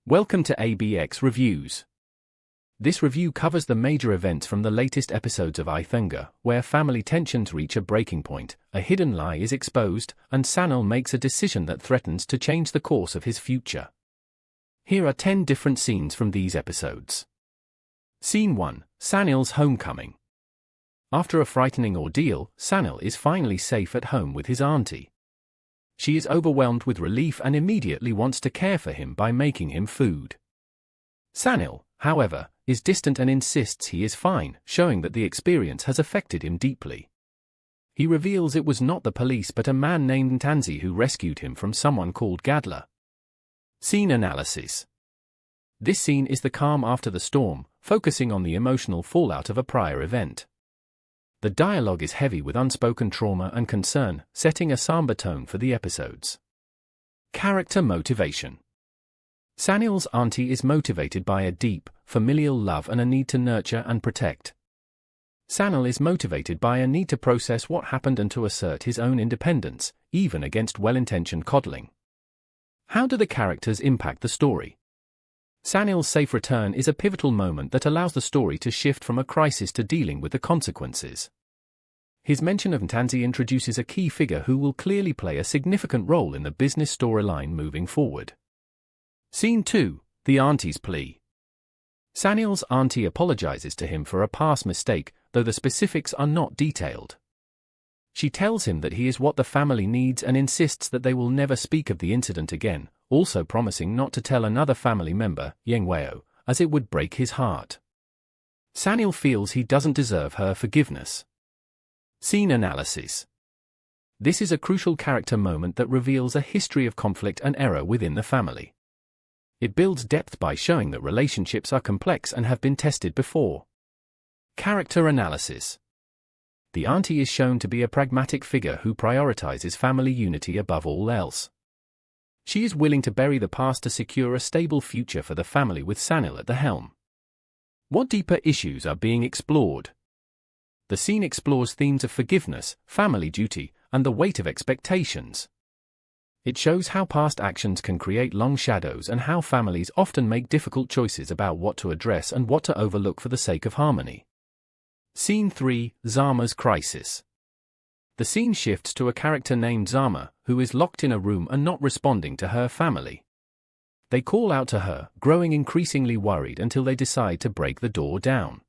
Welcome to ABX Reviews. This review covers the major events from the latest episodes of iThonga, where family tensions reach a breaking point, a hidden lie is exposed, and Sanil makes a decision that threatens to change the course of his future. Here are 10 different scenes from these episodes. Scene 1. Sanil's homecoming. After a frightening ordeal, Sanil is finally safe at home with his auntie. She is overwhelmed with relief and immediately wants to care for him by making him food. Sanil, however, is distant and insists he is fine, showing that the experience has affected him deeply. He reveals it was not the police but a man named Tanzi who rescued him from someone called Gadla. Scene analysis. This scene is the calm after the storm, focusing on the emotional fallout of a prior event. The dialogue is heavy with unspoken trauma and concern, setting a somber tone for the episodes. Character motivation. Sanil's auntie is motivated by a deep, familial love and a need to nurture and protect. Sanil is motivated by a need to process what happened and to assert his own independence, even against well-intentioned coddling. How do the characters impact the story? Sanil's safe return is a pivotal moment that allows the story to shift from a crisis to dealing with the consequences. His mention of Tanzi introduces a key figure who will clearly play a significant role in the business storyline moving forward. Scene 2. The auntie's plea. Sanil's auntie apologizes to him for a past mistake, though the specifics are not detailed. She tells him that he is what the family needs and insists that they will never speak of the incident again, also promising not to tell another family member, Yengweo, as it would break his heart. Sanil feels he doesn't deserve her forgiveness. Scene analysis. This is a crucial character moment that reveals a history of conflict and error within the family. It builds depth by showing that relationships are complex and have been tested before. Character analysis. The auntie is shown to be a pragmatic figure who prioritizes family unity above all else. She is willing to bury the past to secure a stable future for the family with Sanil at the helm. What deeper issues are being explored? The scene explores themes of forgiveness, family duty, and the weight of expectations. It shows how past actions can create long shadows and how families often make difficult choices about what to address and what to overlook for the sake of harmony. Scene 3. Zama's crisis. The scene shifts to a character named Zama, who is locked in a room and not responding to her family. They call out to her, growing increasingly worried until they decide to break the door down.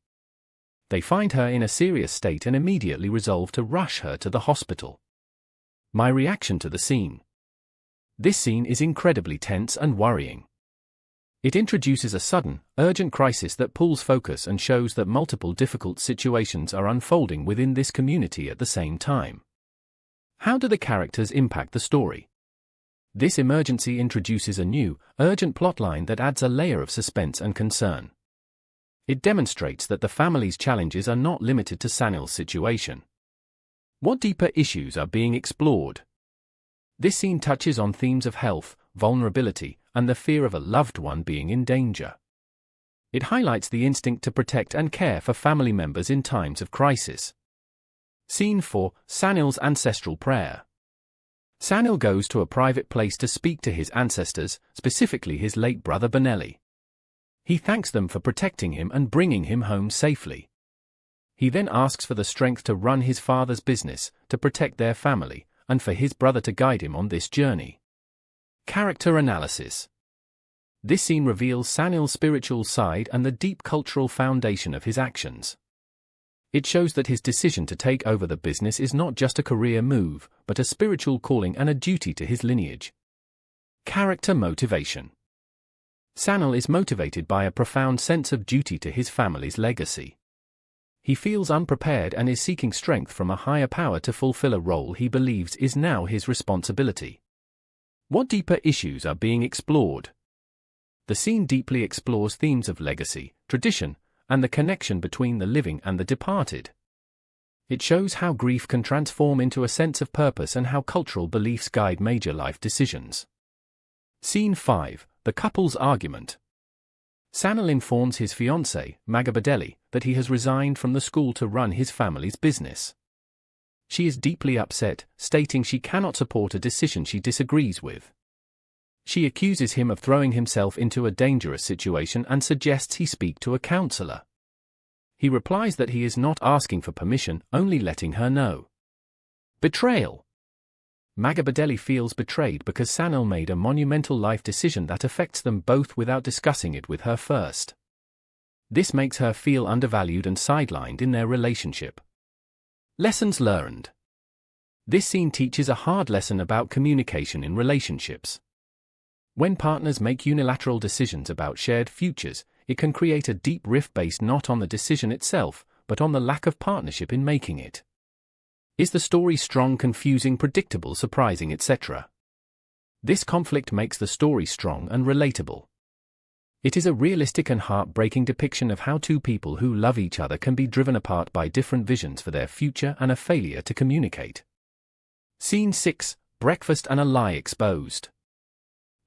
They find her in a serious state and immediately resolve to rush her to the hospital. My reaction to the scene. This scene is incredibly tense and worrying. It introduces a sudden, urgent crisis that pulls focus and shows that multiple difficult situations are unfolding within this community at the same time. How do the characters impact the story? This emergency introduces a new, urgent plotline that adds a layer of suspense and concern. It demonstrates that the family's challenges are not limited to Sanil's situation. What deeper issues are being explored? This scene touches on themes of health, vulnerability, and the fear of a loved one being in danger. It highlights the instinct to protect and care for family members in times of crisis. Scene 4. Sanil's ancestral prayer. Sanil goes to a private place to speak to his ancestors, specifically his late brother Benelli. He thanks them for protecting him and bringing him home safely. He then asks for the strength to run his father's business, to protect their family, and for his brother to guide him on this journey. Character analysis. This scene reveals Sanil's spiritual side and the deep cultural foundation of his actions. It shows that his decision to take over the business is not just a career move, but a spiritual calling and a duty to his lineage. Character motivation. Sanil is motivated by a profound sense of duty to his family's legacy. He feels unprepared and is seeking strength from a higher power to fulfill a role he believes is now his responsibility. What deeper issues are being explored? The scene deeply explores themes of legacy, tradition, and the connection between the living and the departed. It shows how grief can transform into a sense of purpose and how cultural beliefs guide major life decisions. Scene 5. The couple's argument. Sanil informs his fiancée, Magabadeli, that he has resigned from the school to run his family's business. She is deeply upset, stating she cannot support a decision she disagrees with. She accuses him of throwing himself into a dangerous situation and suggests he speak to a counselor. He replies that he is not asking for permission, only letting her know. Betrayal. Magabadeli feels betrayed because Sanil made a monumental life decision that affects them both without discussing it with her first. This makes her feel undervalued and sidelined in their relationship. Lessons learned. This scene teaches a hard lesson about communication in relationships. When partners make unilateral decisions about shared futures, it can create a deep rift based not on the decision itself, but on the lack of partnership in making it. Is the story strong, confusing, predictable, surprising, etc.? This conflict makes the story strong and relatable. It is a realistic and heartbreaking depiction of how two people who love each other can be driven apart by different visions for their future and a failure to communicate. Scene 6, Breakfast and a Lie Exposed.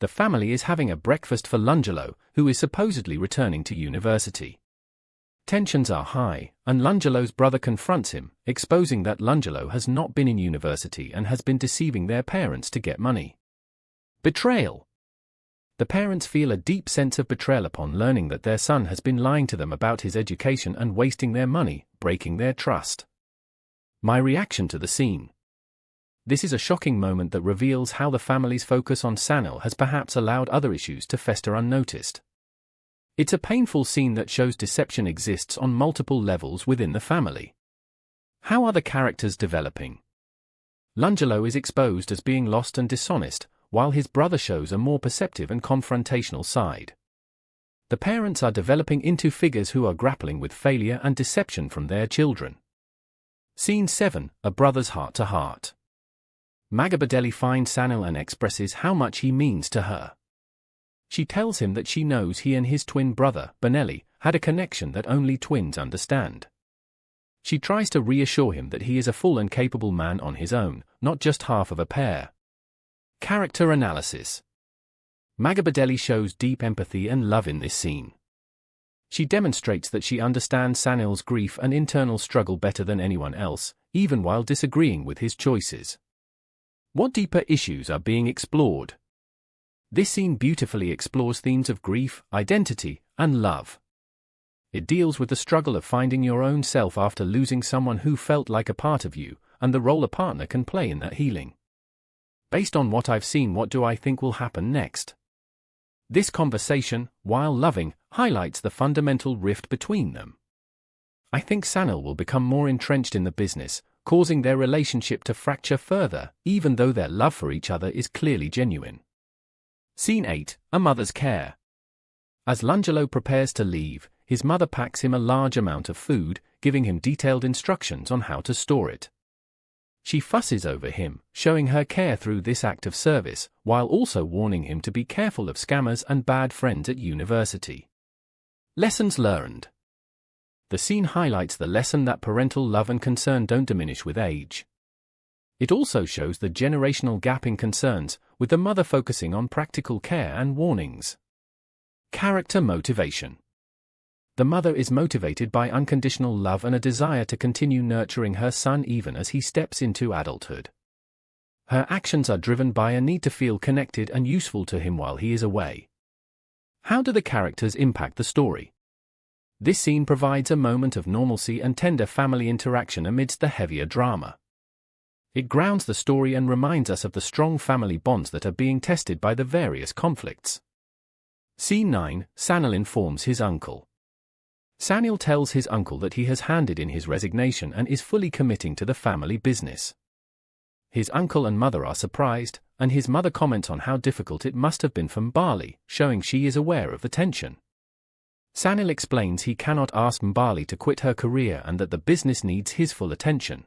The family is having a breakfast for Lungelo, who is supposedly returning to university. Tensions are high, and Lungelo's brother confronts him, exposing that Lungelo has not been in university and has been deceiving their parents to get money. Betrayal. The parents feel a deep sense of betrayal upon learning that their son has been lying to them about his education and wasting their money, breaking their trust. My reaction to the scene. This is a shocking moment that reveals how the family's focus on Sanil has perhaps allowed other issues to fester unnoticed. It's a painful scene that shows deception exists on multiple levels within the family. How are the characters developing? Lungelo is exposed as being lost and dishonest, while his brother shows a more perceptive and confrontational side. The parents are developing into figures who are grappling with failure and deception from their children. Scene 7, A Brother's Heart-to-Heart. Magabadeli finds Sanil and expresses how much he means to her. She tells him that she knows he and his twin brother, Benelli, had a connection that only twins understand. She tries to reassure him that he is a full and capable man on his own, not just half of a pair. Character analysis. Magabadeli shows deep empathy and love in this scene. She demonstrates that she understands Sanil's grief and internal struggle better than anyone else, even while disagreeing with his choices. What deeper issues are being explored? This scene beautifully explores themes of grief, identity, and love. It deals with the struggle of finding your own self after losing someone who felt like a part of you, and the role a partner can play in that healing. Based on what I've seen, what do I think will happen next? This conversation, while loving, highlights the fundamental rift between them. I think Sanil will become more entrenched in the business, causing their relationship to fracture further, even though their love for each other is clearly genuine. Scene 8, A Mother's Care. As Lungelo prepares to leave, his mother packs him a large amount of food, giving him detailed instructions on how to store it. She fusses over him, showing her care through this act of service, while also warning him to be careful of scammers and bad friends at university. Lessons learned. The scene highlights the lesson that parental love and concern don't diminish with age. It also shows the generational gap in concerns, with the mother focusing on practical care and warnings. Character motivation. The mother is motivated by unconditional love and a desire to continue nurturing her son even as he steps into adulthood. Her actions are driven by a need to feel connected and useful to him while he is away. How do the characters impact the story? This scene provides a moment of normalcy and tender family interaction amidst the heavier drama. It grounds the story and reminds us of the strong family bonds that are being tested by the various conflicts. Scene 9, Sanil informs his uncle. Sanil tells his uncle that he has handed in his resignation and is fully committing to the family business. His uncle and mother are surprised, and his mother comments on how difficult it must have been for Mbali, showing she is aware of the tension. Sanil explains he cannot ask Mbali to quit her career and that the business needs his full attention.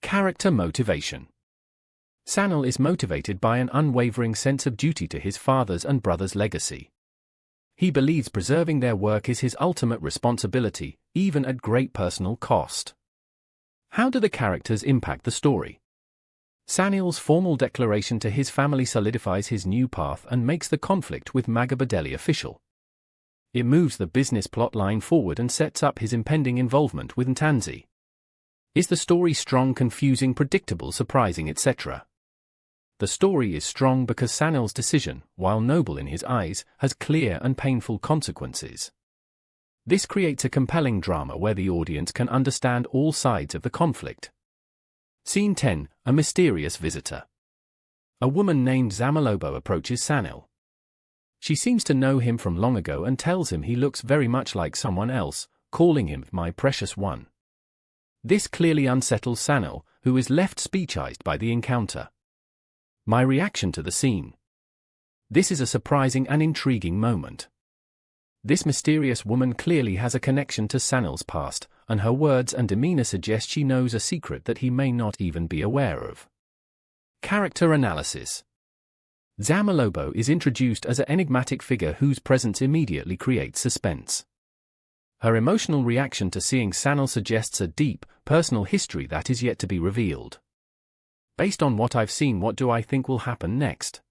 Character motivation. Sanil is motivated by an unwavering sense of duty to his father's and brother's legacy. He believes preserving their work is his ultimate responsibility, even at great personal cost. How do the characters impact the story? Sanil's formal declaration to his family solidifies his new path and makes the conflict with Magabadeli official. It moves the business plotline forward and sets up his impending involvement with Ntanzi. Is the story strong, confusing, predictable, surprising, etc.? The story is strong because Sanil's decision, while noble in his eyes, has clear and painful consequences. This creates a compelling drama where the audience can understand all sides of the conflict. Scene 10, a mysterious visitor. A woman named Zamalobo approaches Sanil. She seems to know him from long ago and tells him he looks very much like someone else, calling him my precious one. This clearly unsettles Sanil, who is left speechless by the encounter. My reaction to the scene. This is a surprising and intriguing moment. This mysterious woman clearly has a connection to Sanil's past, and her words and demeanor suggest she knows a secret that he may not even be aware of. Character analysis. Zamalobo is introduced as an enigmatic figure whose presence immediately creates suspense. Her emotional reaction to seeing Sanil suggests a deep, personal history that is yet to be revealed. Based on what I've seen, what do I think will happen next?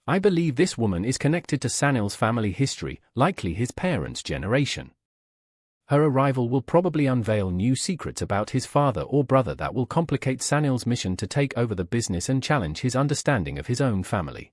I believe this woman is connected to Sanil's family history, likely his parents' generation. Her arrival will probably unveil new secrets about his father or brother that will complicate Sanil's mission to take over the business and challenge his understanding of his own family.